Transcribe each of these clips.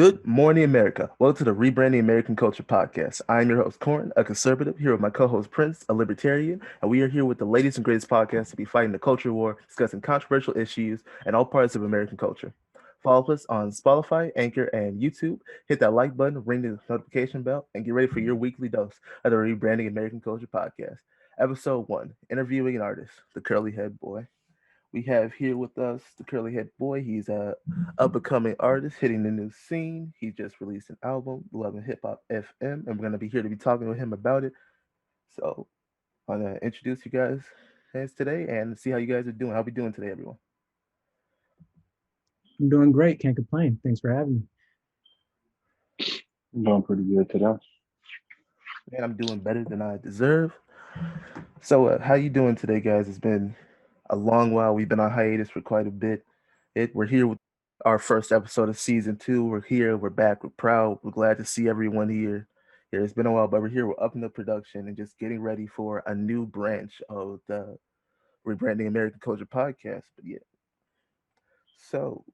Good morning, America. Welcome to the Rebranding American Culture podcast. I'm your host, Corn, a conservative, here with my co-host, Prince, a libertarian, and we are here with the latest and greatest podcast to be fighting the culture war, discussing controversial issues and all parts of American culture. Follow us on Spotify, Anchor, and YouTube. Hit that like button, ring the notification bell, and get ready for your weekly dose of the Rebranding American Culture podcast. Episode 1, Interviewing an Artist, the Curly Head Boy. We have here with us the Curly Head Boy. He's a up and coming artist hitting the new scene. He just released an album, Loving Hip Hop FM, and we're gonna be here to be talking with him about it. So I'm gonna introduce you guys as today and see how you guys are doing. How we doing today, everyone? I'm doing great. Can't complain. Thanks for having me. I'm doing pretty good today. Man, I'm doing better than I deserve. So how you doing today, guys? It's been a long while. We've been on hiatus for quite a bit. We're here with our first episode of season 2. We're here. We're back. We're proud. We're glad to see everyone here. Here, it's been a while, but we're here. We're upping the production and just getting ready for a new branch of the Rebranding American Culture podcast. But yeah, so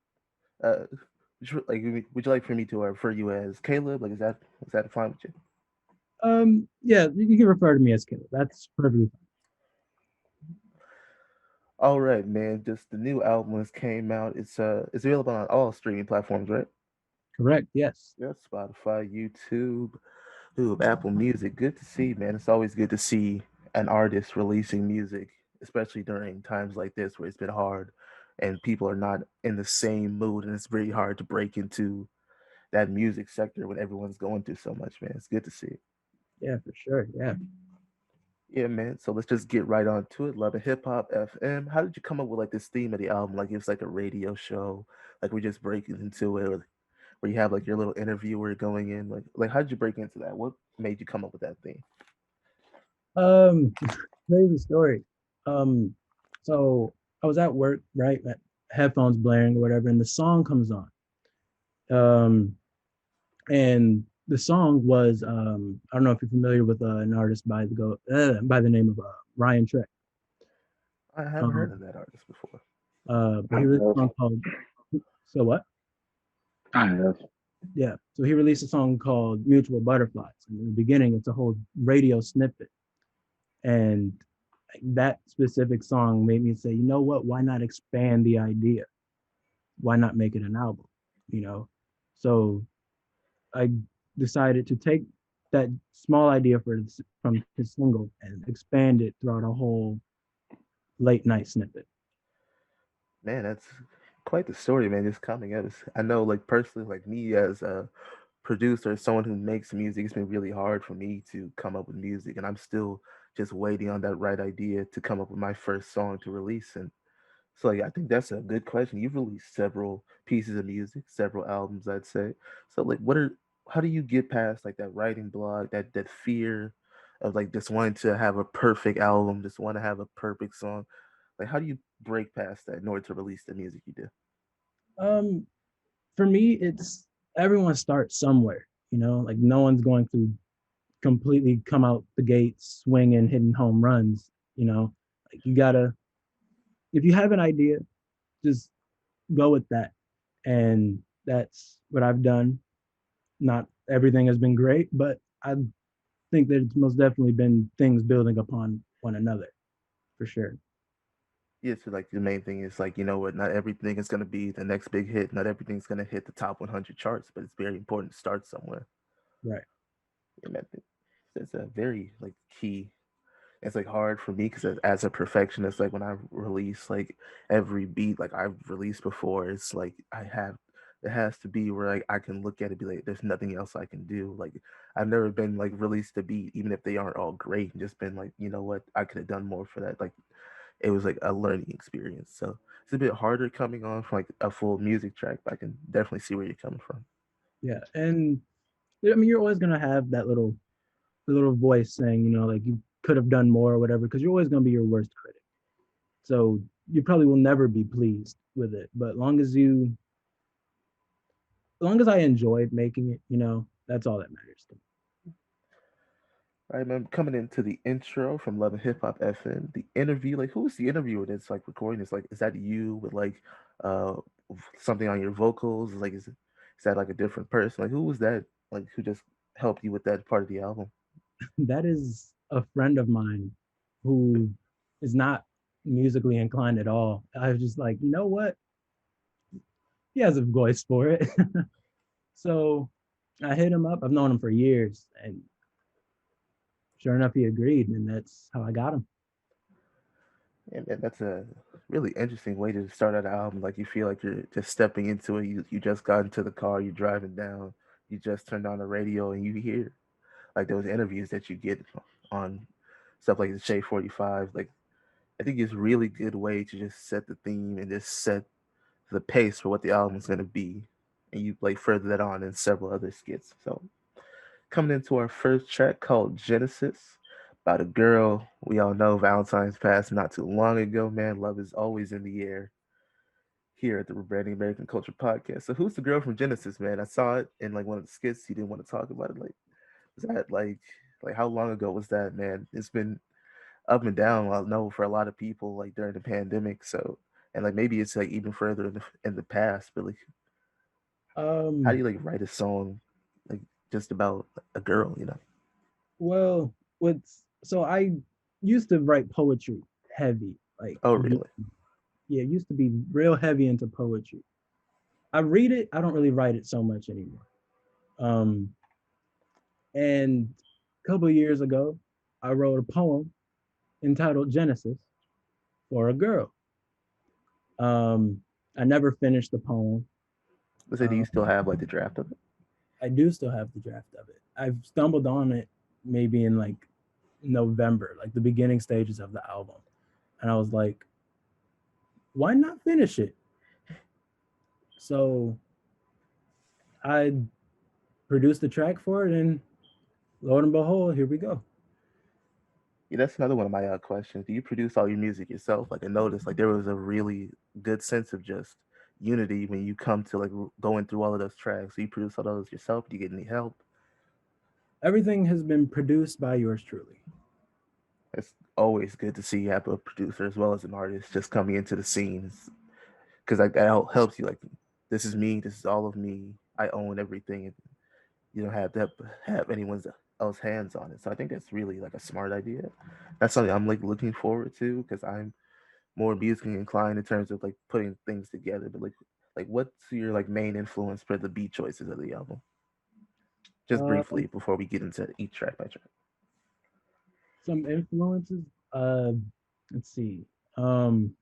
would you like for me to refer you as Caleb? Like, is that fine with you? Yeah, you can refer to me as Caleb. That's perfectly fine. All right, man. Just the new album has came out. It's available on all streaming platforms, right? Correct. Yes. Yeah, Spotify, YouTube, Apple Music. Good to see, man. It's always good to see an artist releasing music, especially during times like this where it's been hard and people are not in the same mood, and it's very hard to break into that music sector when everyone's going through so much, man. It's good to see. Yeah, for sure. Yeah. Yeah, man. So let's just get right on to it. Love and Hip Hop FM. How did you come up with like this theme of the album? Like it's like a radio show, like we're just breaking into it, or where you have like your little interviewer going in. Like how did you break into that? What made you come up with that theme? Um, crazy story. Um, so I was at work, right? Headphones blaring or whatever, and the song comes on. Um, and the song was I don't know if you're familiar with an artist by the name of Ryan Trek. I haven't heard Um, of that artist before. but I he released a have. song called So What? I have. Yeah. So he released a song called Mutual Butterflies. And in the beginning, it's a whole radio snippet. And that specific song made me say, you know what? Why not expand the idea? Why not make it an album? You know? So I decided to take that small idea from his single and expand it throughout a whole late night snippet. Man, that's quite the story, man. Just coming up. I know, like personally, like me as a producer, someone who makes music, it's been really hard for me to come up with music, and I'm still just waiting on that right idea to come up with my first song to release. And so, like, I think that's a good question. You've released several pieces of music, several albums, I'd say. So, like, how do you get past like that writing block, that fear of like just wanting to have a perfect album, just want to have a perfect song? Like, how do you break past that in order to release the music you do? Um, for me, it's everyone starts somewhere, like no one's going to completely come out the gates swinging, hitting home runs. Like you gotta, if you have an idea, just go with that, and that's what I've done. Not everything has been great, but I think that it's most definitely been things building upon one another, for sure. Yeah, so like the main thing is like, you know what, not everything is gonna be the next big hit, not everything's gonna hit the top 100 charts, but it's very important to start somewhere. Right. And I think that's a very like key. It's like hard for me because as a perfectionist, like when I release like every beat like I've released before, it's like it has to be where like I can look at it and be like, there's nothing else I can do. Like I've never been like released a beat, even if they aren't all great, and just been like, you know what, I could have done more for that. Like it was like a learning experience. So it's a bit harder coming on from like a full music track, but I can definitely see where you're coming from. Yeah. And I mean, you're always gonna have that little voice saying, like you could have done more or whatever, because you're always gonna be your worst critic. So you probably will never be pleased with it. But long as I enjoyed making it, that's all that matters to me. I remember coming into the intro from Love and Hip Hop FM, the interview, like who is the interviewer that's like recording this? Like, is that you with like uh something on your vocals? Like, Is that like a different person? Like who was that? Like who just helped you with that part of the album? That is a friend of mine who is not musically inclined at all. I was just like, you know what? He has a voice for it. So I hit him up. I've known him for years, and sure enough, he agreed, and that's how I got him. Yeah, man, that's a really interesting way to start out an album. Like you feel like you're just stepping into it. You just got into the car, you're driving down, you just turned on the radio, and you hear like those interviews that you get on stuff like the Shade 45. Like I think it's a really good way to just set the theme and just set the pace for what the album is gonna be, and you like further that on in several other skits. So coming into our first track called Genesis, about a girl we all know Valentine's passed not too long ago. Man, love is always in the air here at the Rebranding American Culture podcast. So who's the girl from Genesis, man? I saw it in like one of the skits. You didn't want to talk about it. Like, was that like how long ago was that, man? It's been up and down. I know for a lot of people like during the pandemic. So and like maybe it's like even further in the past. But like, how do Um, you like write a song like just about a girl? You know? well, what's so I used to write poetry heavy, like Oh, really? yeah, used to be real heavy into poetry. I read it, I don't really write it so much anymore. Um, and a couple of years ago, I wrote a poem entitled Genesis for a girl. Um, I never finished the poem. Let's say, do you Um, still have like the draft of it? I do still have the draft of it. I've stumbled on it maybe in like November, like the beginning stages of the album. And I was like, why not finish it? So I produced the track for it, and lo and behold, here we go. Yeah, that's another one of my questions. Do you produce all your music yourself? Like I noticed, like there was a really good sense of just unity when you come to like going through all of those tracks. Do you produce all those yourself? Do you get any help? Everything has been produced by yours truly. It's always good to see you have a producer as well as an artist just coming into the scene because like that helps you. Like this is me. This is all of me. I own everything. And you don't have to have anyone else hands on it. So I think that's really like a smart idea. That's something I'm like looking forward to because I'm more musically inclined in terms of like putting things together. But like what's your like main influence for the beat choices of the album? Just Um, briefly before we get into each track by track. some influences. Uh, let's see. Um,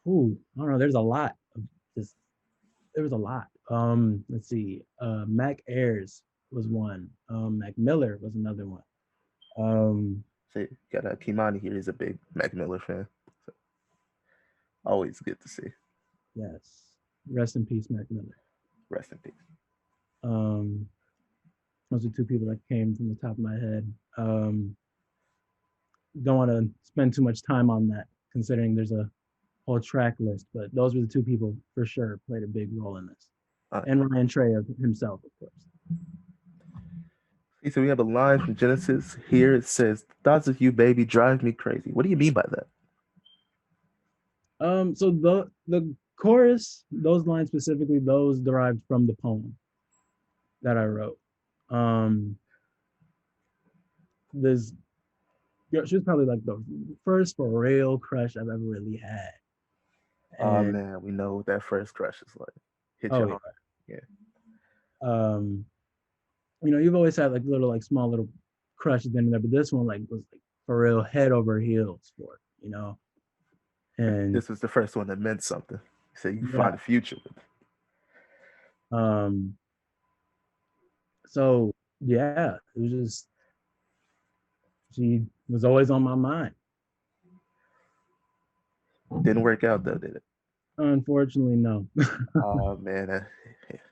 I don't know. There's a lot of this. There was a lot. Let's see. Mac Ayres was one. Mac Miller was another one. Um, So you got Kimani here. He's a big Mac Miller fan. So always good to see. yes. Rest in peace, Mac Miller. Rest in peace. Um, those are two people that came from the top of my head. Don't want to spend too much time on that, considering there's a whole track list. But those were the two people for sure played a big role in this, Uh, and Ryan Trey himself, of course. so we have a line from Genesis here. It says, "Thoughts of you, baby, drive me crazy." What do you mean by that? So the chorus, those lines specifically, those derived from the poem that I wrote. Um, this she was probably like the first for real crush I've ever really had, Oh and man, we know what that first crush is like. Hit oh your yeah, heart. Yeah. um, you've always had like little like small little crushes in there, but this one like was like for real head over heels for it. And This was the first one that meant something. So you yeah, find a future with. um, so yeah, it was just she was always on my mind. Didn't work out though, did it? Unfortunately, no. Oh man,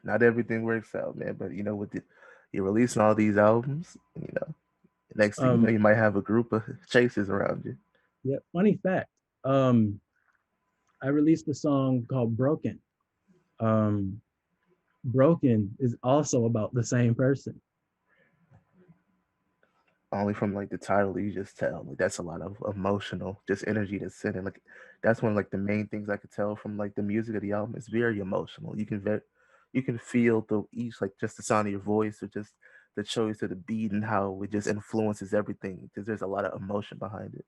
not everything works out, man. But you know, you're releasing all these albums, next thing you know, um, you might have a group of chasers around you. yeah, funny fact. Um, I released a song called Broken. Um, Broken is also about the same person. Only from like the title, you just tell like that's a lot of emotional, just energy that's in it. Like that's one of like the main things I could tell from like the music of the album. It's very emotional. You can you can feel the each like just the sound of your voice or just the choice of the beat and how it just influences everything because there's a lot of emotion behind it.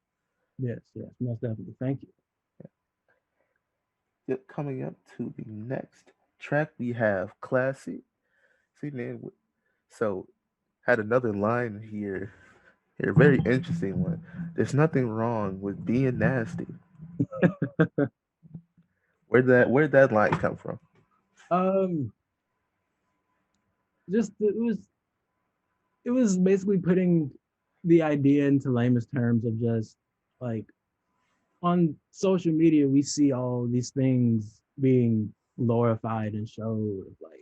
Yes, yes, most definitely. Thank you. Yep, coming up to the next track, we have Classy. See, man, so had another line here. Here, very interesting one. There's nothing wrong with being nasty. Where'd that line come from? Um, just it was basically putting the idea into lamest terms of just like on social media we see all these things being glorified and showed like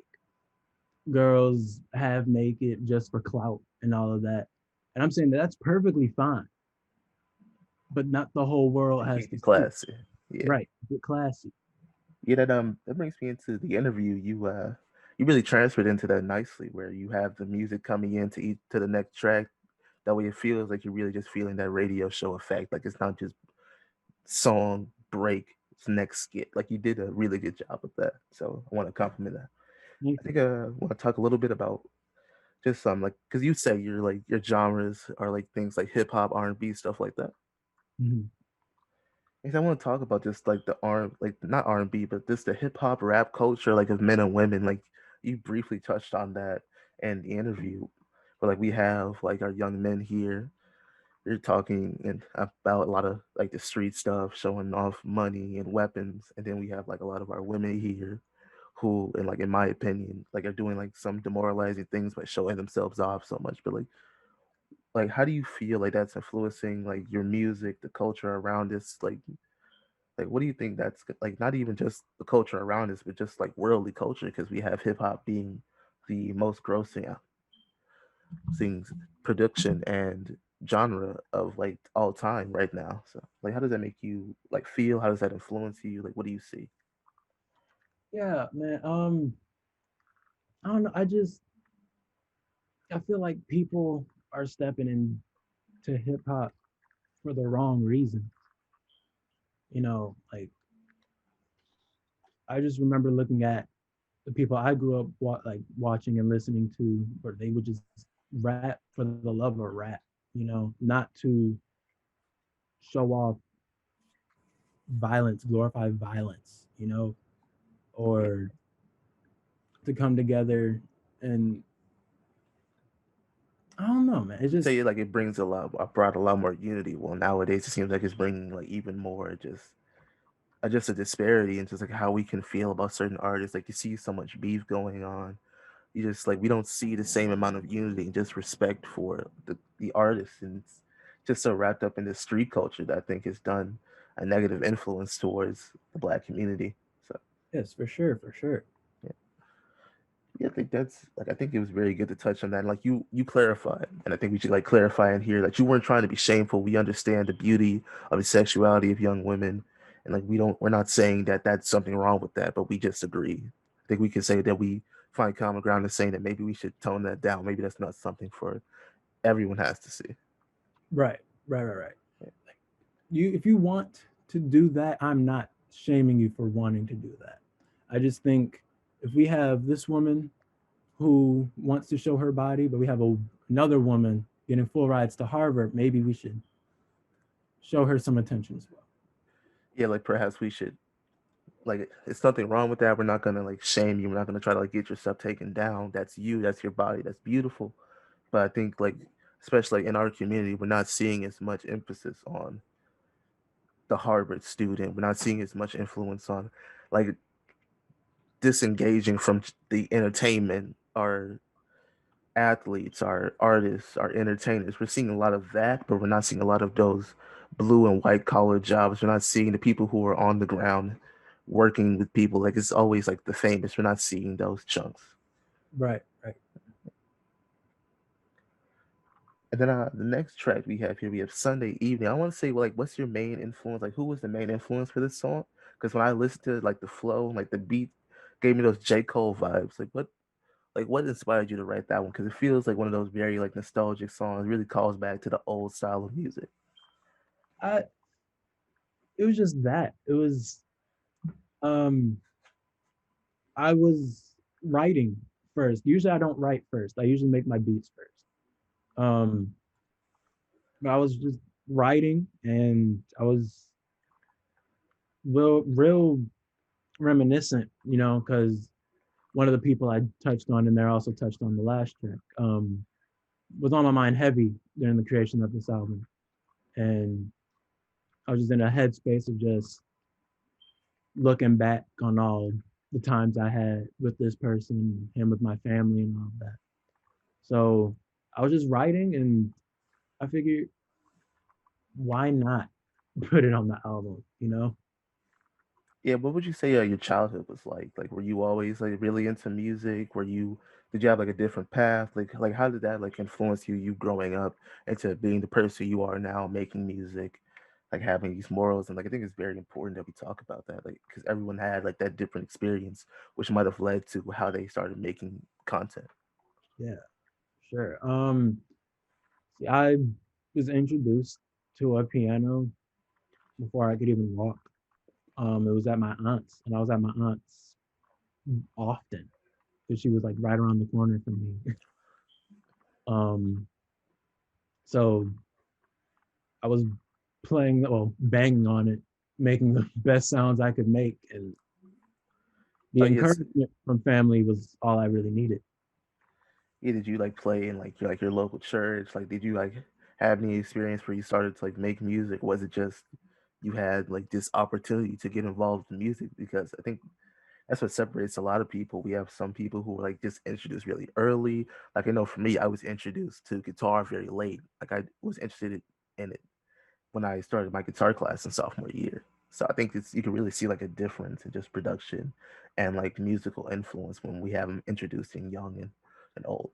girls have naked just for clout and all of that. And I'm saying that that's perfectly fine, but not the whole world To has keep to it see it. classy. Yeah. Right. Get classy. Yeah, that brings me into the interview. You really transferred into that nicely, where you have the music coming in to the next track. That way, it feels like you're really just feeling that radio show effect. Like it's not just song break, it's next skit. Like you did a really good job with that. So I want to compliment that. Thank I you. think I want to talk a little bit about just some like because you say your genres are like things like hip hop, R&B, stuff like that. Mhm. I want to talk about just like the like not R&B, but just the hip hop rap culture, like of men and women. Like you briefly touched on that in the interview, but like we have like our young men here. You're talking about a lot of like the street stuff, showing off money and weapons, and then we have like a lot of our women here, who, and like in my opinion, like are doing like some demoralizing things by showing themselves off so much. But like how do you feel like that's influencing like your music, the culture around this, like, what do you think that's like? Not even just the culture around us, but just like worldly culture, because we have hip hop being the most grossing things production and genre of like all time right now. So, like, how does that make you like feel? How does that influence you? Like, what do you see? Yeah, man. I don't know. I feel like people are stepping into hip hop for the wrong reason. Like I just remember looking at the people I grew up like watching and listening to, where they would just rap for the love of rap, not to show off violence, glorify violence, Yeah. or to come together. And I don't know, man. It's You just say like it brings brought a lot more unity. Well, nowadays it seems like it's bringing like even more just a disparity in just like how we can feel about certain artists. Like you see so much beef going on, you just like we don't see the same amount of unity and just respect for the artists, and it's just so wrapped up in this street culture that I think has done a negative influence towards the black community. So yes, for sure, for sure. yeah, yeah, I think that's like I think it was very good to touch on that. Like you clarified, and I think we should like clarify in here that you weren't trying to be shameful. We understand the beauty of the sexuality of young women, and like we're not saying that that's something wrong with that, but we just agree. I think we can say that we find common ground in saying that maybe we should tone that down. Maybe that's not something for everyone has to see. Right, right, right, right. Like if you want to do that, I'm not shaming you for wanting to do that. I just think if we have this woman who wants to show her body, but we have another woman getting full rides to Harvard, maybe we should show her some attention as well. Yeah, like perhaps we should like it's nothing wrong with that. We're not gonna like shame you. We're not gonna try to like get your stuff taken down. That's you. That's your body. That's beautiful. But I think like especially in our community, we're not seeing as much emphasis on the Harvard student. We're not seeing as much influence on like disengaging from the entertainment, our athletes, our artists, our entertainers. We're seeing a lot of that, but we're not seeing a lot of those blue and white collar jobs. We're not seeing the people who are on the ground working with people. Like it's always like the famous. We're not seeing those chunks. Right, right. And then the next track we have here, we have Sunday Evening. I want to say, well, like, what's your main influence? Like, who was the main influence for this song? Because when I listened to like the flow, like the beat, gave me those J. Cole vibes. Like, what inspired you to write that one? Because it feels like one of those very like nostalgic songs. It really calls back to the old style of music. I It was just that. It was um I was writing first. Usually I don't write first. I usually make my beats first. Um, but I was just writing, and I was real reminiscent, because one of the people I touched on in there also touched on the last track. Was on my mind heavy during the creation of this album, and I was just in a headspace of just looking back on all the times I had with this person, him with my family, and all of that. So I was just writing, and I figured, why not put it on the album? Yeah, what would you say your childhood was like? Like, were you always like really into music? Did you have like a different path? Like how did that like influence you growing up into being the person you are now, making music, like having these morals? And like I think it's very important that we talk about that, like because everyone had like that different experience, which might have led to how they started making content. Yeah, sure. See, I was introduced to a piano before I could even walk. It was at my aunt's, and I was at my aunt's often because she was like right around the corner from me. um, so I was playing, well, banging on it, making the best sounds I could make, and the Oh yes, encouragement from family was all I really needed. yeah. Did you like play in like your local church? Like, did you like have any experience where you started to like make music? Was it just you had like this opportunity to get involved in music? Because I think that's what separates a lot of people. We have some people who were like just introduced really early. Like I know for me, I was introduced to guitar very late. Like I was interested in it when I started my guitar class in sophomore year. So I think you can really see like a difference in just production and like musical influence when we have them introducing young and old.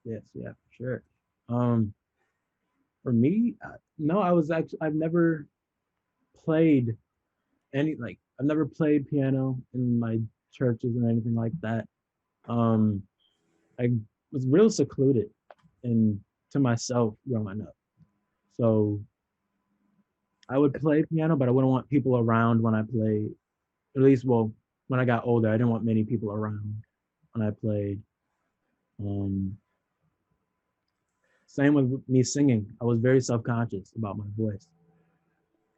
Yes, yeah, for sure. Um, for me, no, I've never played I've never played piano in my churches or anything like that. Um, I was real secluded and to myself growing up. So I would play piano, but I wouldn't want people around when I played. At least, well, when I got older, I didn't want many people around when I played. Um, Same with me singing. I was very self-conscious about my voice.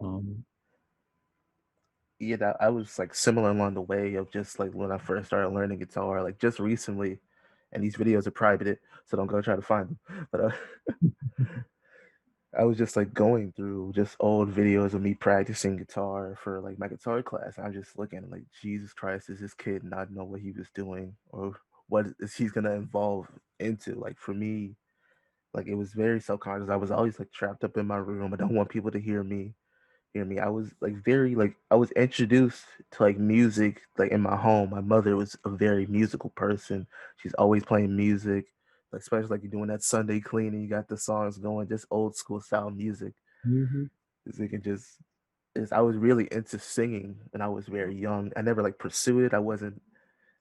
Um, Yeah, that I was like similar along the way of just like when I first started learning guitar, like just recently. And these videos are private, so don't go try to find them. But I was just like going through just old videos of me practicing guitar for like my guitar class. I'm just looking at like Jesus Christ, does this kid not know what he was doing or what is he's gonna evolve into? Like for me, like it was very self-conscious. I was always like trapped up in my room. I don't want people to hear me. I was like very like I was introduced to like music like in my home. My mother was a very musical person. She's always playing music, like especially like you're doing that Sunday cleaning. You got the songs going, just old school style music. mhm. Music and just I was really into singing when I was very young. I never like pursued it. I wasn't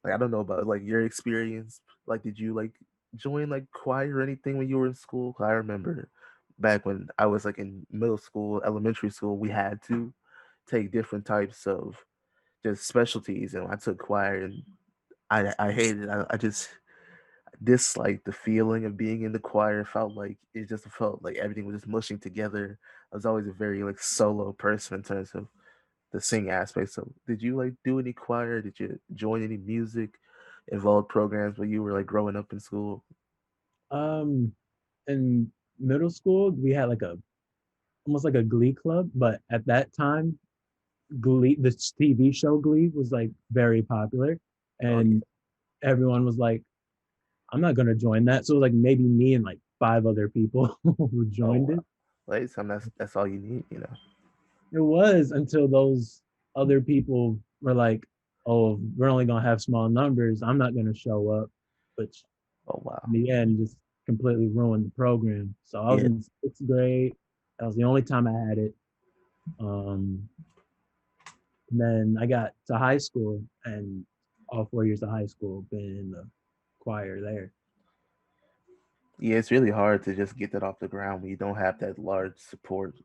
like I don't know about like your experience. Like did you like join like choir or anything when you were in school? 'Cause I remember back when I was like in middle school, elementary school, we had to take different types of just specialties, and I took choir, and I hated it. I just disliked the feeling of being in the choir. It felt like it just felt like everything was just mushing together. I was always a very like solo person in terms of the sing aspect. So did you like do any choir? Did you join any music involved programs when you were like growing up in school? Um, in middle school, we had like a almost like a Glee club, but at that time, the TV show Glee was like very popular, Oh and everyone was like, "I'm not gonna join that." So it was like maybe me and like five other people who oh joined wow. it. Like that's all you need. It was until those other people were like, "Oh, we're only gonna have small numbers. I'm not gonna show up," which Oh wow. in the end just completely ruined the program. So I was Yeah. in sixth grade. That was the only time I had it. Um, and then I got to high school, and all 4 years of high school been in the choir there. Yeah, it's really hard to just get that off the ground when you don't have that large support.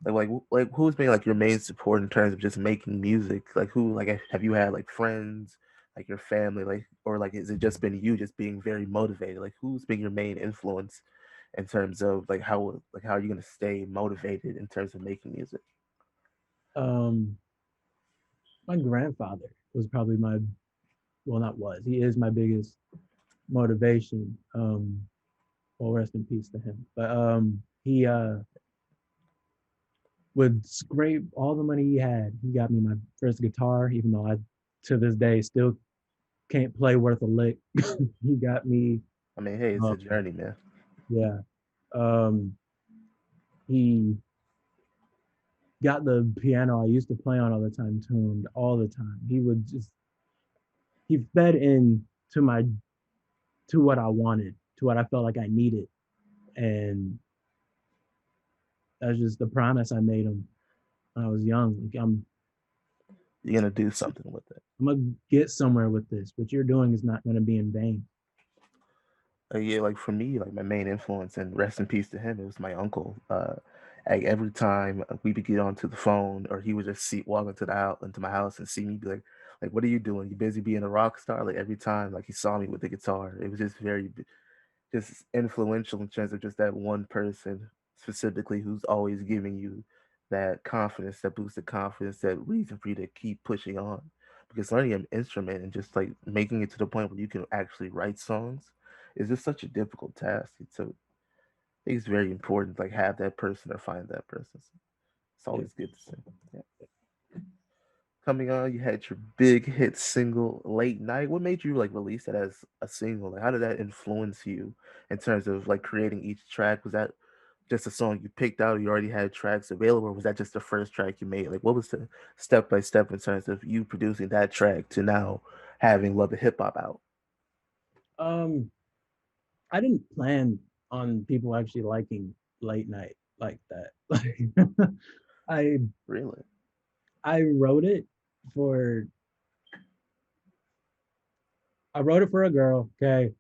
Like who's been like your main support in terms of just making music? Like who like have you had like friends like your family, like, or like is it just been you just being very motivated? Like who's been your main influence in terms of like how are you gonna stay motivated in terms of making music? Um, my grandfather was probably my, well, not was, he is my biggest motivation. Well, rest in peace to him. But he would scrape all the money he had. He got me my first guitar, even though I to this day still can't play worth a lick. He got me, I mean, hey, it's um, a journey, man. yeah. Um, he got the piano I used to play on all the time tuned all the time. He would just he fed in to my to what I wanted, to what I felt like I needed, and that's just the promise I made him when I was young. Like You're gonna do something with it. I'm gonna get somewhere with this. What you're doing is not gonna be in vain. Yeah, like for me, like my main influence, and rest in peace to him, it was my uncle. Like every time we would get onto the phone, or he would just see walk into the house, into my house, and see me, be like, what are you doing? You busy being a rock star? Like every time, like he saw me with the guitar, it was just just influential in terms of just that one person specifically who's always giving you that confidence, that boosted confidence, that reason for you to keep pushing on. Because learning an instrument and just like making it to the point where you can actually write songs is just such a difficult task. So I think it's very important to like have that person or find that person. So it's Yeah. always good to see. Yeah. Coming on, you had your big hit single "Late Night." What made you like release that as a single? Like, how did that influence you in terms of like creating each track? Was that just a song you picked out, or you already had tracks available, or was that just the first track you made? Like, what was the step by step in terms of you producing that track to now having Love and Hip Hop out? Um, I didn't plan on people actually liking late night like that. Like I Really? I wrote it for I wrote it for a girl, okay?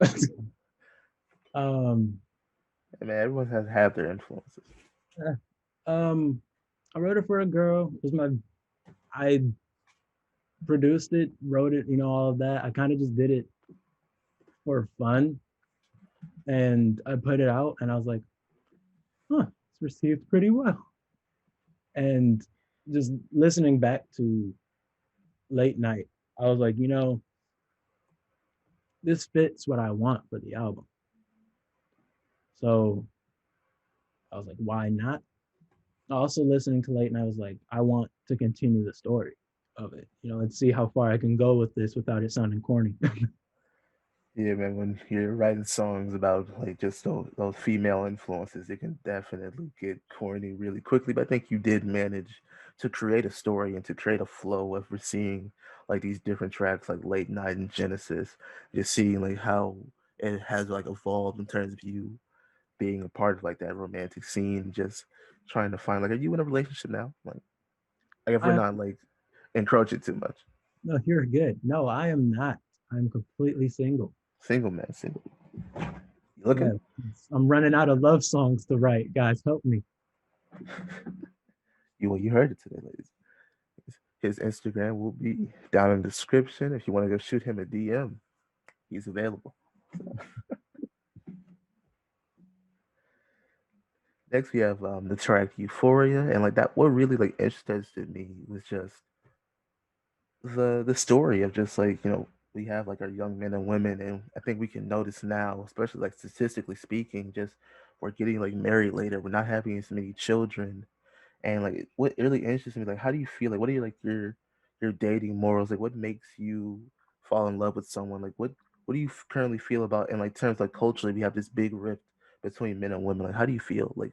um I mean, everyone has had their influences. eh, um I wrote it for a girl. It was my I produced it, wrote it, all of that. I kind of just did it for fun and I put it out and I was like, huh, it's received pretty well. And just listening back to late night, I was like, this fits what I want for the album. So I was like, why not? Also listening to late night, I was like, I want to continue the story of it. Let's see how far I can go with this without it sounding corny. Yeah, man, when you're writing songs about like just those female influences, it can definitely get corny really quickly. But I think you did manage to create a story and to create a flow of we're seeing like these different tracks like Late Night and Genesis, just seeing like how it has like evolved in terms of you being a part of like that romantic scene, just trying to find like, are you in a relationship now? Like if we're I not like encroaching too much. No, you're good. No, I am not. I'm completely single. Single man, single. You Yeah, looking? I'm running out of love songs to write. Guys, help me. You heard it today, ladies. His Instagram will be down in the description. If you want to go shoot him a DM, he's available. Next, we have the track Euphoria, and like that. What really like interested me was just the story of just like we have like our young men and women, and I think we can notice now, especially like statistically speaking, just we're getting like married later. We're not having as many children. And like, what really interests me, like, how do you feel? Like, what are your dating morals? Like, what makes you fall in love with someone? Like, what do you currently feel about? And like, terms like culturally, we have this big rift between men and women. Like, how do you feel? Like,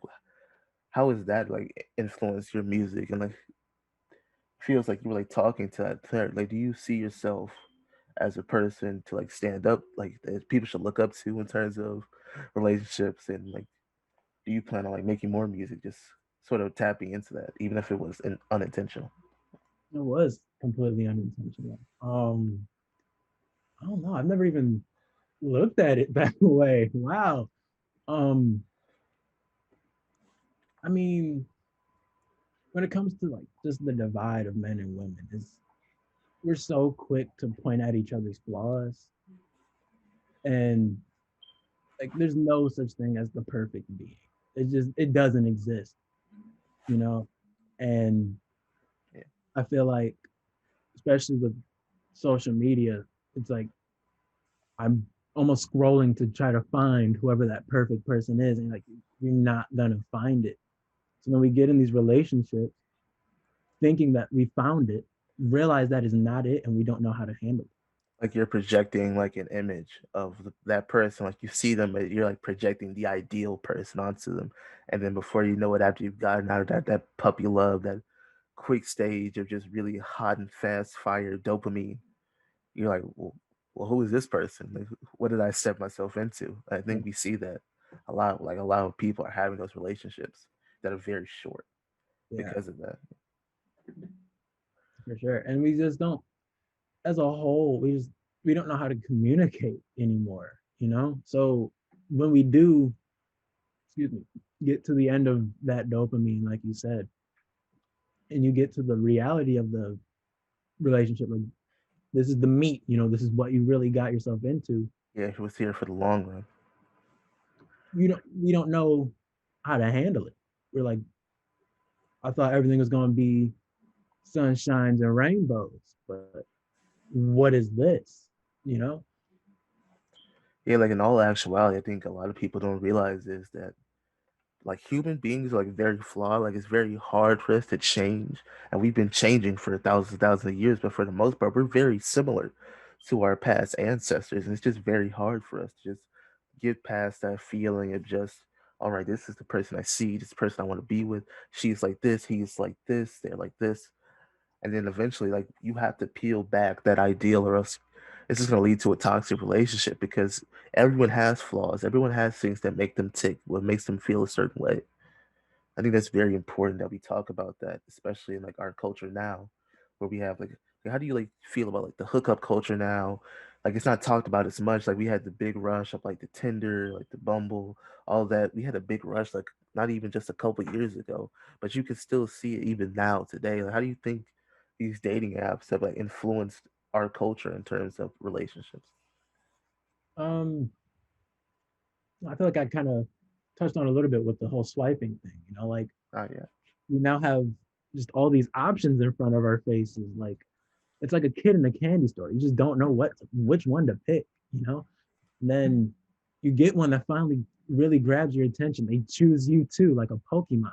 how is that like influence your music? And like, feels like you were like talking to that parent. Like, do you see yourself as a person to like stand up, like that people should look up to in terms of relationships? And like, do you plan on like making more music, just sort of tapping into that, even if it was unintentional? It was completely unintentional. I don't know. I've never even looked at it that way. Wow. Um, I mean, when it comes to like just the divide of men and women, is we're so quick to point at each other's flaws, and like there's no such thing as the perfect being. It doesn't exist, you know. And Yeah. I feel like, especially with social media, it's like I'm almost scrolling to try to find whoever that perfect person is, and like you're not gonna find it. So then we get in these relationships thinking that we found it, realize that is not it, and we don't know how to handle it. Like you're projecting like an image of that person, like you see them, but you're like projecting the ideal person onto them, and then before you know it, after you've gotten out of that puppy love, that quick stage of just really hot and fast fire dopamine, you're like, well, who is this person? Like, what did I step myself into? I think we see that a lot. Like a lot of people are having those relationships that are very short Yeah, because of that. for sure. And we just don't, as a whole, we don't know how to communicate anymore. So when we do, excuse me, get to the end of that dopamine, like you said, and you get to the reality of the relationship, like this is the meat. This is what you really got yourself into. Yeah, he was here for the long run. We don't know how to handle it. We're like, I thought everything was going to be sunshines and rainbows, but what is this? You know? Yeah, like in all actuality, I think a lot of people don't realize is that like human beings are like very flawed. Like it's very hard for us to change, and we've been changing for thousands of years. But for the most part, we're very similar to our past ancestors, and it's just very hard for us to just get past that feeling of just, all right, this is the person I see, this person I want to be with. She's like this, he's like this, they're like this, and then eventually, like you have to peel back that ideal, or else it's just going to lead to a toxic relationship because everyone has flaws, everyone has things that make them tick, what makes them feel a certain way. I think that's very important that we talk about that, especially in like our culture now, where we have like how do you like feel about like the hookup culture now? Like it's not talked about as much. Like we had the big rush of like the Tinder, like the Bumble, all that. We had a big rush like not even just a couple years ago, but you can still see it even now today. Like how do you think these dating apps have like influenced our culture in terms of relationships? Um, I feel like I kind of touched on a little bit with the whole swiping thing. Like Oh yeah. we now have just all these options in front of our faces. Like it's like a kid in a candy store. You just don't know which one to pick. And then you get one that finally really grabs your attention. They choose you too, like a Pokemon.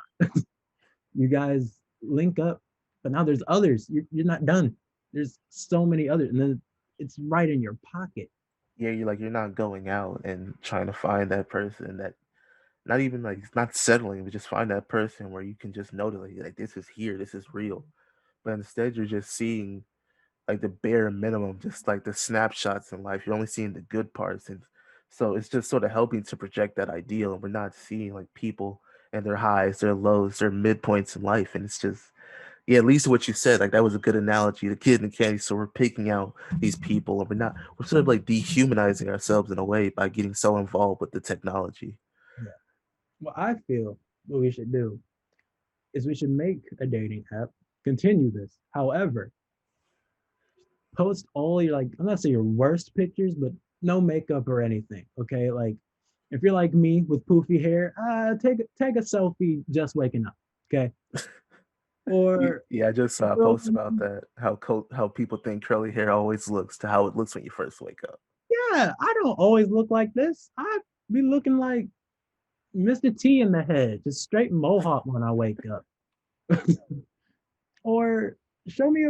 You guys link up, but now there's others. You're not done. There's so many others, and then it's right in your pocket. Yeah, you're like you're not going out and trying to find that person that not even like it's not settling, but just find that person where you can just know that like this is here, this is real. But instead, you're just seeing like the bare minimum, just like the snapshots in life. You're only seeing the good parts, and so it's just sort of helping to project that ideal. And we're not seeing like people and their highs, their lows, their midpoints in life. And it's just yeah, at least what you said, like that was a good analogy. The kid in the candy store, we're picking out these people, and we're sort of like dehumanizing ourselves in a way by getting so involved with the technology. Yeah. Well, I feel what we should do is we should make a dating app, continue this. However, post all your, like, I'm not saying your worst pictures, but no makeup or anything. Okay. Like if you're like me with poofy hair, take a selfie just waking up. Okay. Or Yeah, I just saw a well, post about that. How people think curly hair always looks to how it looks when you first wake up. yeah, I don't always look like this. I be looking like Mr. T in the head, just straight mohawk when I wake up. Or show me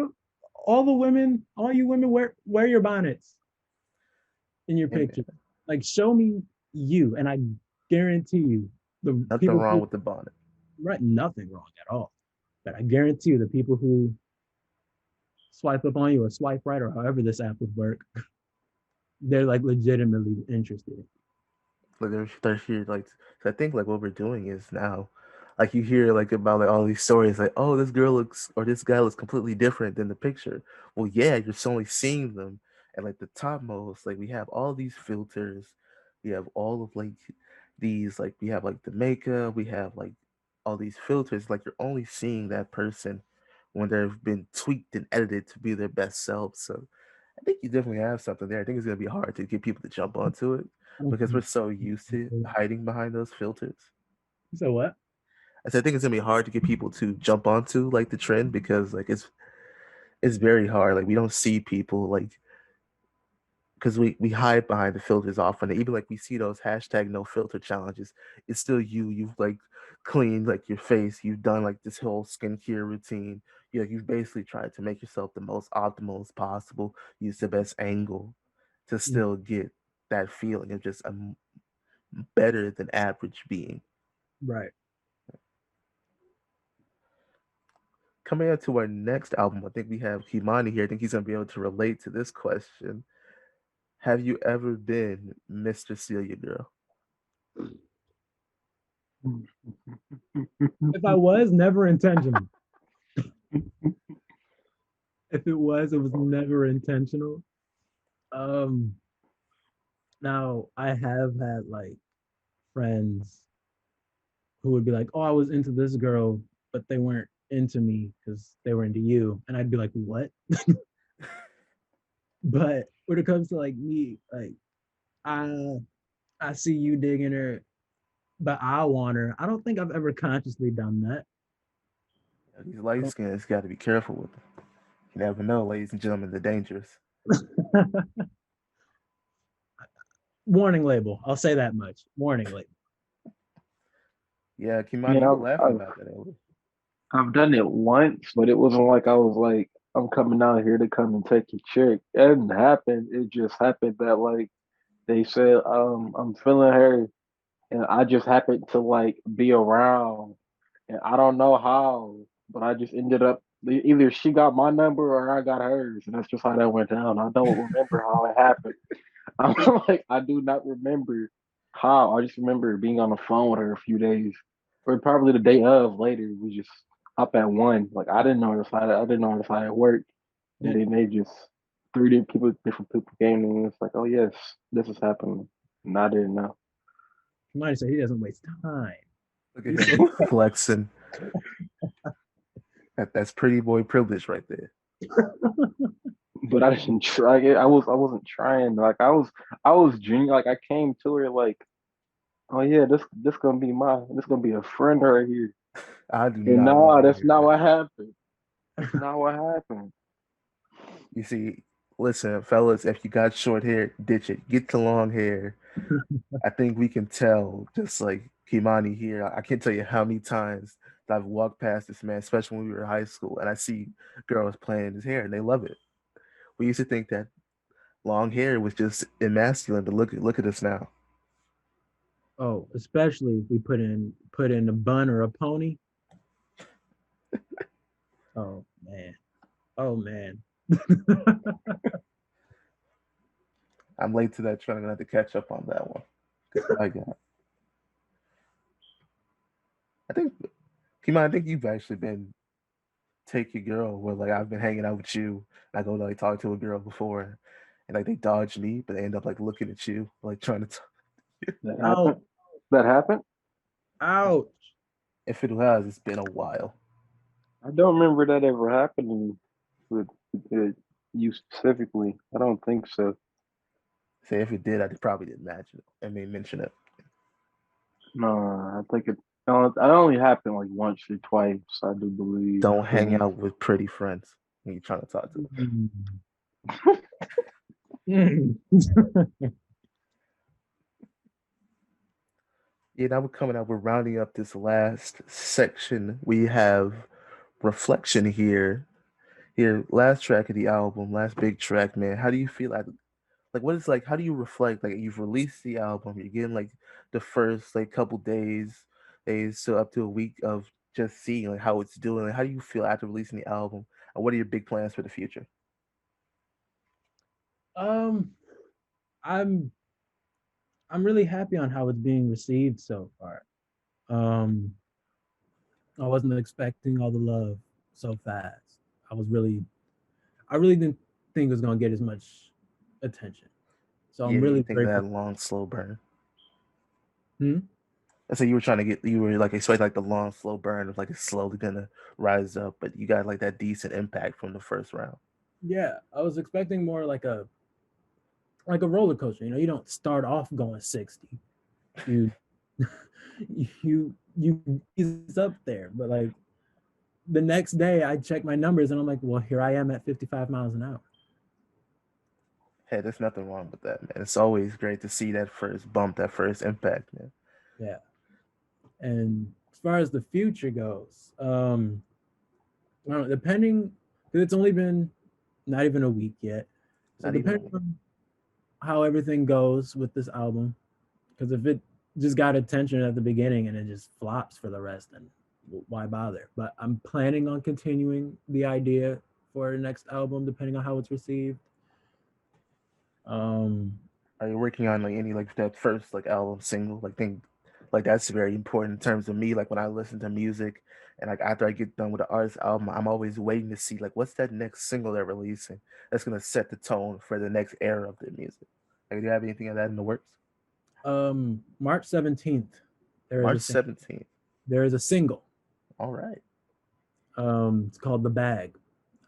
all you women wear your bonnets in your Hey picture. man, Like show me you, and I guarantee you, the nothing people wrong who with the bonnet. right, nothing wrong at all. But I guarantee you, the people who swipe up on you or swipe right or however this app would work, they're like legitimately interested. Like they're here like so I think like what we're doing is now like you hear like about like all these stories like oh this girl looks or this guy looks completely different than the picture. Well yeah, you're just only seeing them at like the topmost. Like we have all these filters, we have all of like these like we have like the makeup, we have like all these filters, like you're only seeing that person when they've been tweaked and edited to be their best selves. So I think you definitely have something there. I think it's gonna be hard to get people to jump onto it because we're so used to hiding behind those filters. So what? I said I think it's gonna be hard to get people to jump onto like the trend because like it's very hard. Like we don't see people like because we hide behind the filters often. Even like we see those hashtag no filter challenges, it's still you. You've like cleaned like your face. You've done like this whole skincare routine. You've basically tried to make yourself the most optimal as possible. Use the best angle to still get that feeling of just a better than average being. Right. Coming on to our next album, I think we have Kimani here. I think he's gonna be able to relate to this question. Have you ever been Mr. Celia Girl? If I was, never intentional. If it was never intentional. Um, Now I have had like friends who would be like, "Oh, I was into this girl, but they weren't into me because they were into you," and I'd be like, "What?" But when it comes to like me, like I I see you digging her, but I want her. I don't think I've ever consciously done that. These light skins got to be careful with them. You never know, ladies and gentlemen, they're dangerous. Warning label. I'll say that much. Warning label. Yeah, Kimani, Yeah, you were laughing about that earlier. I've done it once, but it wasn't like I was like, I'm coming out here to come and take your chick. It didn't happen. It just happened that like they said, I'm feeling her, and I just happened to like be around, and I don't know how, but I just ended up either she got my number or I got hers, and that's just how that went down. I don't remember how it happened. I'm like, I do not remember how. I just remember being on the phone with her a few days, or probably the day of later. We just up at one. Like I didn't know I didn't know how it worked, and Did then they just three different people came and it's like, oh yes, this is happening, and I didn't know. Somebody say he doesn't waste time. Look at him flexing. That's pretty boy privilege right there. But I didn't try it. I wasn't trying. Like I was junior. Like I came to her like, oh yeah, this gonna be this gonna be a friend right here. I do And not want no, to that's hear not that. what happened. That's not what happened. You see, listen, fellas, if you got short hair, ditch it. Get the long hair. I think we can tell, just like Kimani here. I can't tell you how many times that I've walked past this man, especially when we were in high school, and I see girls playing his hair and they love it. We used to think that long hair was just emasculine, but look at us now. Oh, especially if we put in a bun or a pony. Oh man. Oh man. I'm late to that trend. I'm gonna have to catch up on that one. My God, I think Kimani, I think you've actually been take your girl where like I've been hanging out with you and I go to like talk to a girl before and like they dodge me, but they end up like looking at you, like trying to That Ouch. happened. That happened. Ouch. if it has, it's been a while. I don't remember that ever happening with you specifically. I don't think so. Say if it did, I probably didn't imagine it. I mean mention it. No, I think it. No, it only happened like once or twice. I do believe Don't for hang me. out with pretty friends when you're trying to talk to them. Mm. Mm. Yeah, now we're coming out, we're rounding up this last section. We have reflection here. Here, last track of the album, last big track, man. How do you feel like what is like how do you reflect like you've released the album, you're getting like the first like couple days so up to a week of just seeing like how it's doing, like how do you feel after releasing the album and what are your big plans for the future? um, I'm I'm really happy on how it's being received so far. Um, I wasn't expecting all the love so fast. I really didn't think it was gonna get as much attention. So I'm Yeah, you really think grateful. that long slow burn. Hmm? So you were trying to get, you were like expecting like the long, slow burn of like it's slowly gonna rise up, but you got like that decent impact from the first round. Yeah, I was expecting more like a roller coaster. You know, you don't start off going 60. You you ease up there, but like the next day I check my numbers and I'm like, well, here I am at 55 miles an hour. Hey, there's nothing wrong with that, man. It's always great to see that first bump, that first impact, man. Yeah. And as far as the future goes, I don't know, depending, because it's only been not even a week yet. So Not even a depending week. on how everything goes with this album, because if it just got attention at the beginning and it just flops for the rest, then why bother? But I'm planning on continuing the idea for the next album, depending on how it's received. Um, Are you working on like any like that first like album single? Like thing like that's very important in terms of me. Like when I listen to music and like after I get done with the artist album, I'm always waiting to see like what's that next single they're releasing that's gonna set the tone for the next era of their music. Like do you have anything of that in the works? March 17th, there is March a single. 17th. There is a single. All right. It's called "The Bag."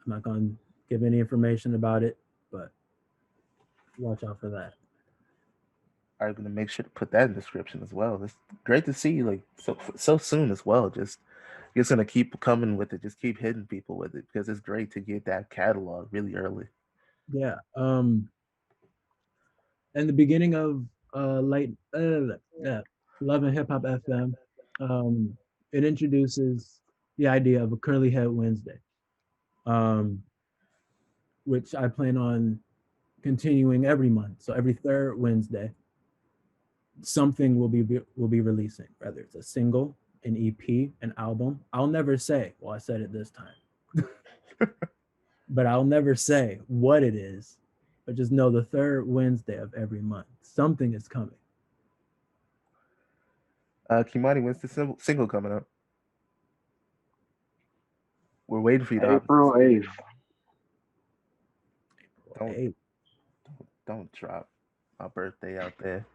I'm not going to give any information about it, but watch out for that. I'm gonna make sure to put that in the description as well. It's great to see you like so soon as well. Just gonna keep coming with it. Just keep hitting people with it because it's great to get that catalog really early. Yeah. And the beginning of late Love and Hip Hop FM, um, it introduces the idea of a curly head Wednesday, um, which I plan on continuing every month. So every third Wednesday, something will be releasing, whether it's a single, an EP, an album. I'll never say, well, I said it this time, but I'll never say what it is, but just know the third Wednesday of every month, something is coming. Kimani, when's the single coming up? We're waiting for you to obviously April speak it. 8th. Don't Hey, don't drop my birthday out there.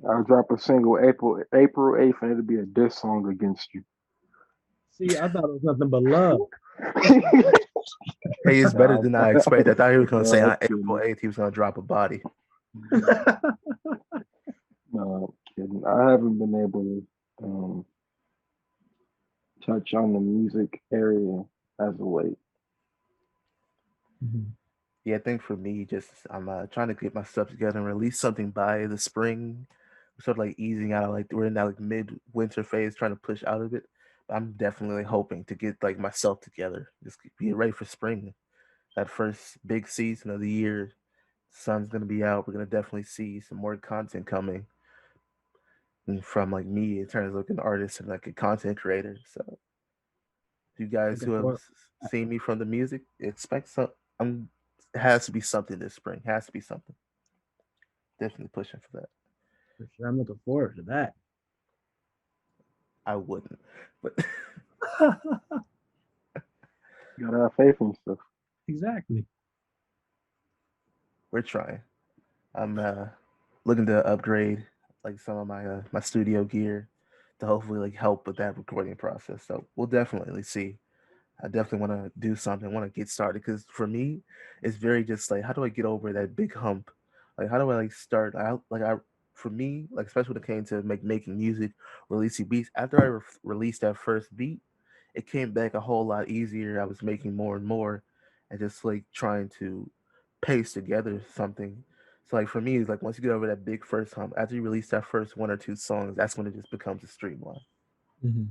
I'll drop a single April 8th, and it'll be a diss song against you. see, I thought it was nothing but love. Hey, it's better Nah, than I expected. I thought he was gonna say no, on I'm April kidding. 8th he was gonna drop a body. No, I'm kidding. I haven't been able to touch on the music area as of late. Mhm. Yeah, I think for me, just I'm trying to get my stuff together and release something by the spring. We're sort of like easing out, like we're in that like mid winter phase, trying to push out of it. But I'm definitely like, hoping to get like myself together, just get ready for spring. That first big season of the year, sun's gonna be out. We're gonna definitely see some more content coming from like me in terms of like an artist and like a content creator. So you guys Looking who have forward seen me from the music, expect some. I'm it has to be something this spring. Has to be something. Definitely pushing for that. for sure. I'm looking forward to that. I wouldn't, but You gotta have faith in stuff. Exactly. we're trying. I'm looking to upgrade like some of my studio gear to hopefully like help with that recording process. So we'll definitely see. I definitely want to do something. Want to get started because for me, it's very just like how do I get over that big hump? Like how do I like start? For me like especially when it came to making music, releasing beats. After I released that first beat, it came back a whole lot easier. I was making more and more, and just like trying to paste together something. So like for me, it's like once you get over that big first hump, after you release that first one or two songs, that's when it just becomes a streamline. Mhm.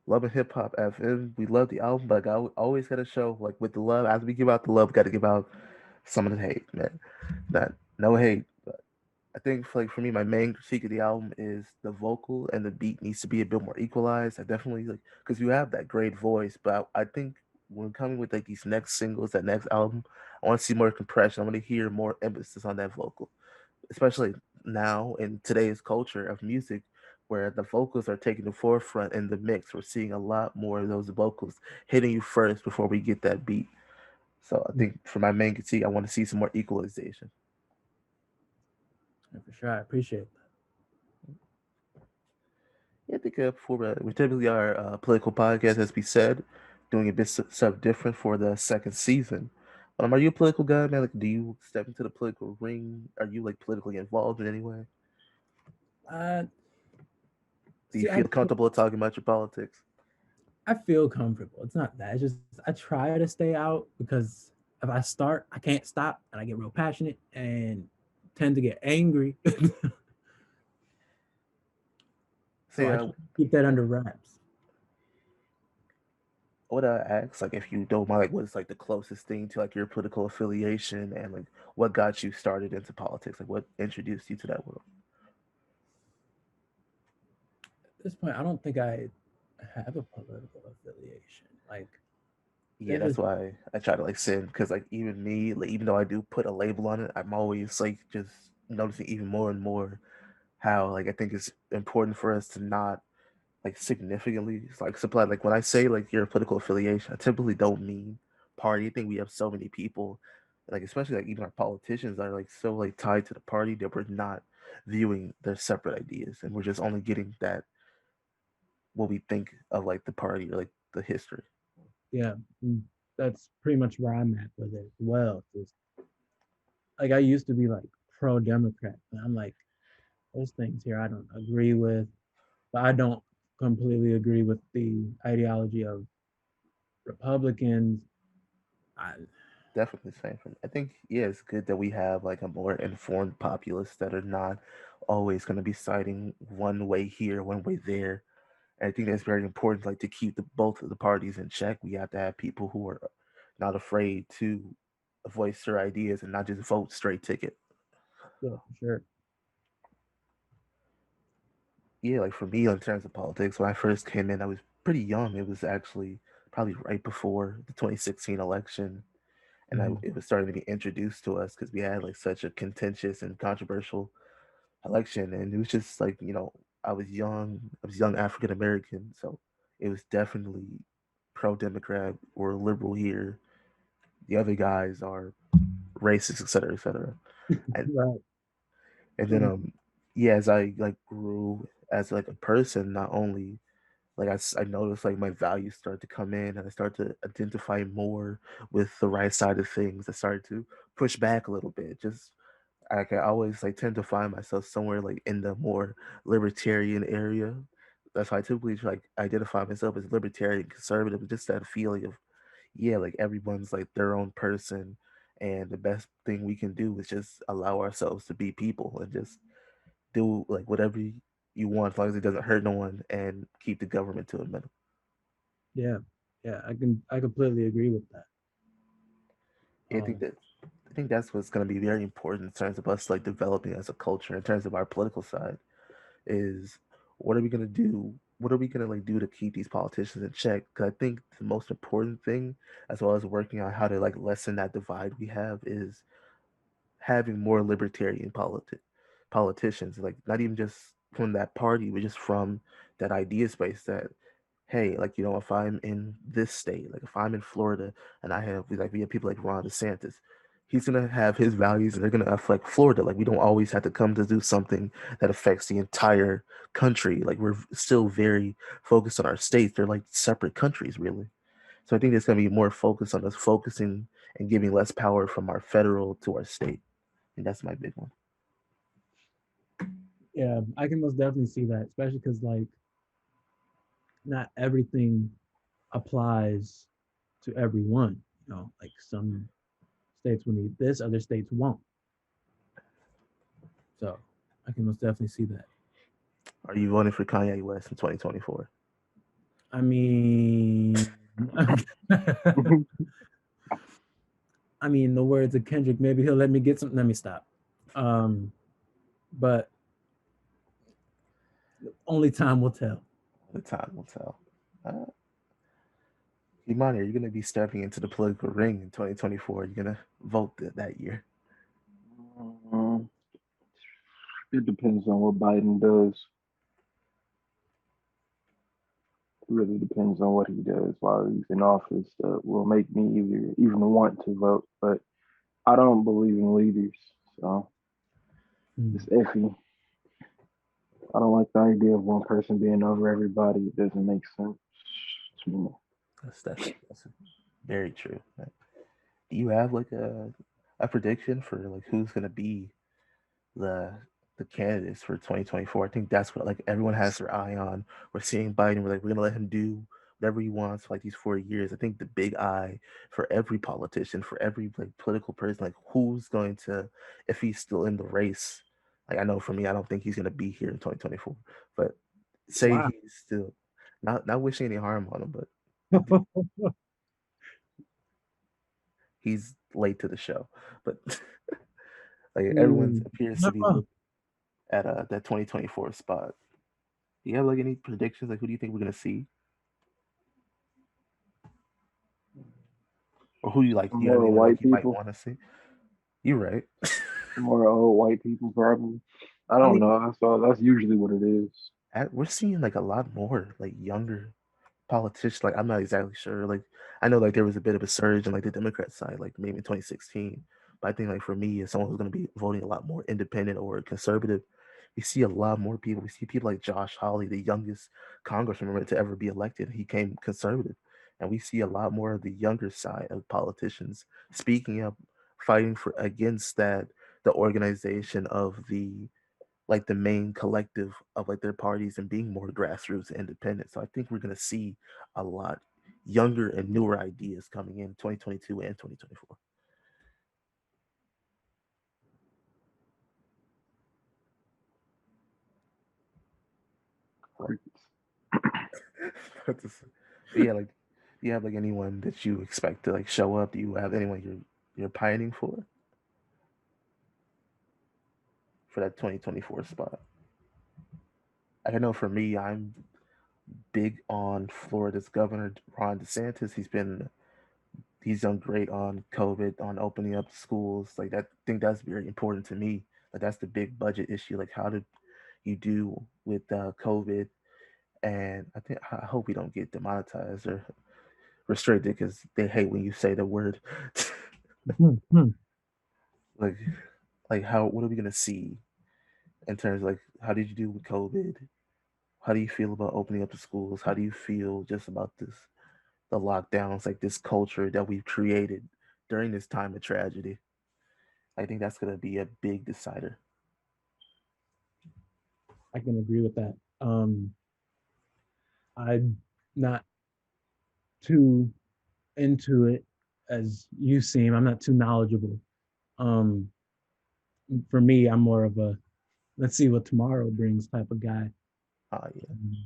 Love and Hip Hop FM. We love the album, but I always got to show like with the love. As we give out the love, got to give out some of the hate, man. Not no hate, but I think for me, my main critique of the album is the vocal and the beat needs to be a bit more equalized. I definitely like because you have that great voice, but I think when coming with like these next singles, that next album, I want to see more compression. I want to hear more emphasis on that vocal, especially now in today's culture of music where the vocals are taking the forefront in the mix. We're seeing a lot more of those vocals hitting you first before we get that beat. So I think for my main critique, I want to see some more equalization. Yeah, for sure. I appreciate Yeah, I think before we typically are political podcast, as we said, doing a bit stuff different for the second season. Are you a political guy, man? Like, do you step into the political ring? Are you like politically involved in any way? that. Do you See, feel comfortable talking about your politics? I feel comfortable. It's not that. It's just I try to stay out because if I start, I can't stop, and I get real passionate and tend to get angry. So Say, I try to keep that under wraps. what I ask, like, if you don't mind, like, what is like the closest thing to like your political affiliation, and like what got you started into politics? Like, what introduced you to that world? At this point, I don't think I have a political affiliation. Like, Yeah, there's that's just why I try to like send, because like even me, like even though I do put a label on it, I'm always like just noticing even more and more how like I think it's important for us to not like significantly like supply, like when I say like your political affiliation, I typically don't mean party. I think we have so many people, like especially like even our politicians are like so like tied to the party that we're not viewing their separate ideas, and we're just only getting that what we think of like the party or like the history. yeah. That's pretty much where I'm at with it as well. Just like I used to be like pro Democrat, and I'm like there's things here I don't agree with, but I don't completely agree with the ideology of Republicans. I, Definitely same for me. I think yeah, it's good that we have like a more informed populace that are not always going to be siding one way here, one way there. And I think that's very important, like to keep the both of the parties in check. We have to have people who are not afraid to voice their ideas and not just vote straight ticket. yeah, for sure. Yeah, like for me, in terms of politics, when I first came in, I was pretty young. It was actually probably right before the 2016 election, and Mhm. it was starting to be introduced to us because we had like such a contentious and controversial election, and it was just like I was young African American, so it was definitely pro Democrat or liberal here. The other guys are racist, et cetera, et cetera. And Right. and then Mhm. yeah, as I like grew as like a person, not only like I noticed like my values started to come in, and I started to identify more with the right side of things. I started to push back a little bit, just like I always like tend to find myself somewhere like in the more libertarian area. That's why I typically like identify myself as libertarian conservative. Just that feeling of yeah, like everyone's like their own person, and the best thing we can do is just allow ourselves to be people and just do like whatever you want as long as it doesn't hurt no one and keep the government to a minimum. Yeah, yeah. I completely agree with that. Yeah, Um, I think that's what's going to be very important in terms of us like developing as a culture in terms of our political side is what are we gonna do? What are we gonna like do to keep these politicians in check? Because I think the most important thing, as well as working on how to like lessen that divide we have, is having more libertarian politicians. Like not even just from that party, but just from that idea space. That hey, like if I'm in this state, like if I'm in Florida, and we have people like Ron DeSantis, he's gonna have his values and they're gonna affect Florida. Like we don't always have to come to do something that affects the entire country. Like we're still very focused on our states. They're like separate countries, really. So I think there's gonna be more focus on us focusing and giving less power from our federal to our state. And that's my big one. yeah, I can most definitely see that, especially because like not everything applies to everyone. Like some states will need this, other states won't. So I can most definitely see that. Are you voting for Kanye West in 2024? I mean, I mean, the words of Kendrick, maybe he'll let me get some. Let me stop. Um, but only time will tell. The time will tell. Uh, Imani, are you going to be stepping into the political ring in 2024? Are you going to vote that year? Mm, it depends on what Biden does. really depends on what he does while he's in office that will make me either even want to vote. But I don't believe in leaders, so it's Mm. iffy. I don't like the idea of one person being over everybody. It doesn't make sense to me. That's very true. Do you have like a prediction for like who's gonna be the the candidates for 2024? I think that's what like everyone has their eye on. We're seeing Biden. We're like we're gonna let him do whatever he wants for like these 4 years. I think the big eye for every politician, for every like political person, like who's going to, if he's still in the race. Like I know for me, I don't think he's gonna be here in 2024. But say Wow. he's still not wishing any harm on him, but he's late to the show. But like everyone Ooh. appears to be No. looking at that 2024 spot. Do you have like any predictions? Like, who do you think we're gonna see, or who you like? Do you have More anyone like white you might people, want to see? You're right. more old white people, probably. I I don't mean, know. That's usually what it is. We're seeing like a lot more like younger politicians. Like, I'm not exactly sure. Like, I know like there was a bit of a surge in like the Democrat side, like maybe in 2016. But I think like for me, as someone who's gonna be voting a lot more independent or conservative, we see a lot more people. We see people like Josh Hawley, the youngest congressman to ever be elected. He came conservative. And we see a lot more of the younger side of politicians speaking up, fighting for against that the organization of the like the main collective of like their parties and being more grassroots and independent. So I think we're gonna see a lot younger and newer ideas coming in 2022 and 2024. Crickets. But yeah, like do you have like anyone that you expect to like show up? Do you have anyone you're pining for that 2024 spot? I know for me, I'm big on Florida's governor Ron DeSantis. He's done great on COVID, on opening up schools. Like that, I think that's very important to me. Like that's the big budget issue. Like how did you do with COVID? And I hope we don't get demonetized or restricted because they hate when you say the word. like like how what are we gonna see in terms of like how did you do with COVID? How do you feel about opening up the schools? How do you feel just about the lockdowns, like this culture that we've created during this time of tragedy? I think that's gonna be a big decider. I can agree with that. I'm not too into it as you seem. I'm not too knowledgeable. Um, for me, I'm more of a let's see what tomorrow brings type of guy. Yeah. Um,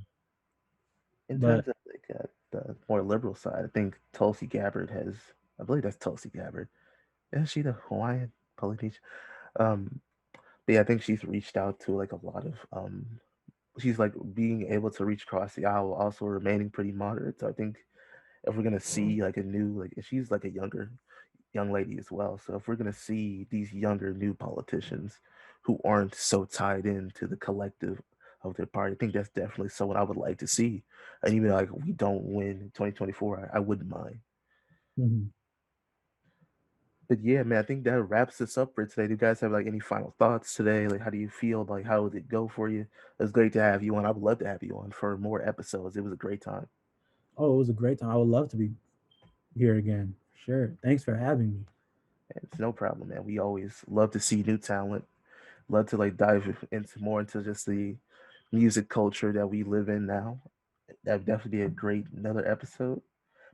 In but terms of like the more liberal side, I think Tulsi Gabbard has. I believe that's Tulsi Gabbard. Isn't she the Hawaiian politician? Um, but yeah, I think she's reached out to like a lot of. She's like being able to reach across the aisle, also remaining pretty moderate. So I think if we're gonna see like a new like she's like a younger young lady as well. So if we're gonna see these younger new politicians who aren't so tied into the collective of their party, I think that's definitely someone I would like to see. And even like we don't win 2024, I wouldn't mind. mhm. But yeah, man, I think that wraps us up for today. Do you guys have like any final thoughts today? Like, how do you feel? Like, how did it go for you? It was great to have you on. I would love to have you on for more episodes. It was a great time. Oh, it was a great time. I would love to be here again. Sure. Thanks for having me. And it's no problem, man. We always love to see new talent. Love to like dive into more into just the music culture that we live in now. That would definitely be a great another episode.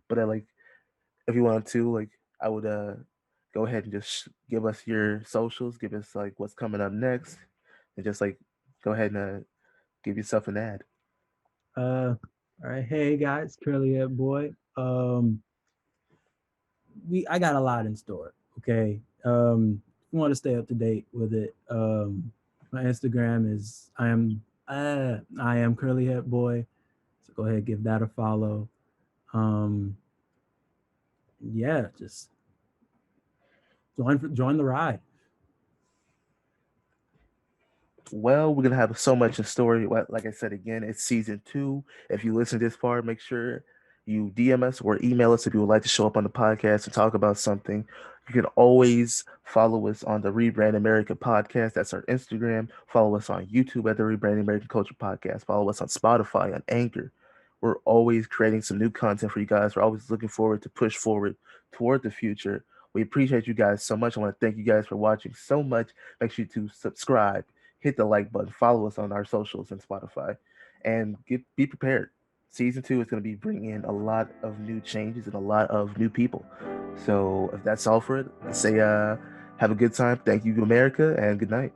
But I like if you want to, like I would go ahead and just give us your socials, give us like what's coming up next, and just like go ahead and give yourself an ad. All right. Hey guys, Curlyheadboi. I got a lot in store. Okay. If you want to stay up to date with it, my Instagram is I am Curlyheadboi. So go ahead, give that a follow. Um, yeah, just join the ride. Well, we're gonna have so much in story. Like I said again, it's season 2. If you listen this far, make sure you DM us or email us if you would like to show up on the podcast and talk about something. You can always follow us on the Rebrand America podcast. That's our Instagram. Follow us on YouTube at the Rebranding American Culture podcast. Follow us on Spotify, on Anchor. We're always creating some new content for you guys. We're always looking forward to push forward toward the future. We appreciate you guys so much. I want to thank you guys for watching so much. Make sure to subscribe, hit the like button, follow us on our socials and Spotify, and be prepared. Season 2 is going to be bringing in a lot of new changes and a lot of new people. So if that's all for it, I say have a good time. Thank you, America, and good night.